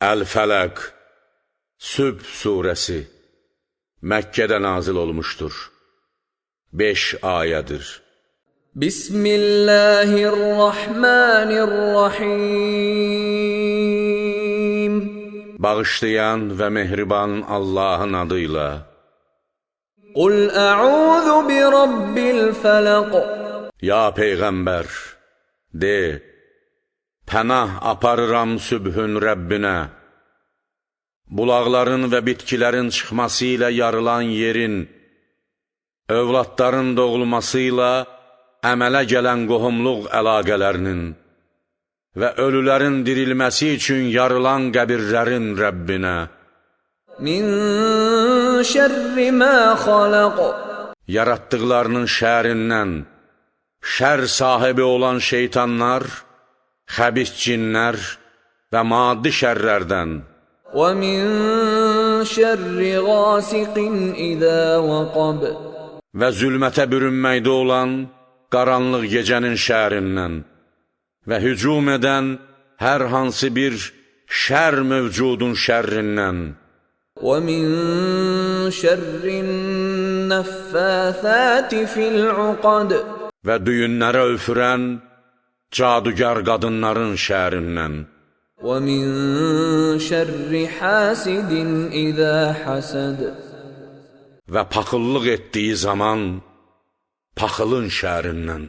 Əl-Fələq, Sübh surəsi Məkkədə nazil olmuşdur. 5 ayədir. Bismillahirrahmanirrahim. Bağışlayan və mehriban Allahın adıyla. Qul a'udhu bi rabbil falaq. Ya Peyğəmbər, de, pənah aparıram sübhün Rəbbinə. Bulaqların və bitkilərin çıxması ilə yarılan yerin, övladların doğulması ilə əmələ gələn qohumluq əlaqələrinin və ölülərin dirilməsi üçün yarılan qəbirlərin Rəbbinə. Min şerri ma xalaq. Yaratdıqlarının şərindən, şər sahibi olan şeytanlar, xəbis cinlər və maddi şərlərdən. Və min şerri ghasiqin izə vaqab. Və zülmətə bürünməkdə olan qaranlıq gecənin şərindən və hücum edən hər hansı bir şər mövcudun şərrindən. Və min şerrin nəffəthəti fil uqad. Və düyünlərə üfürən cadugar qadınların şərindən. Və min şerri hasidin izə hasad. Və paxıllıq etdiyi zaman paxılın şərindən.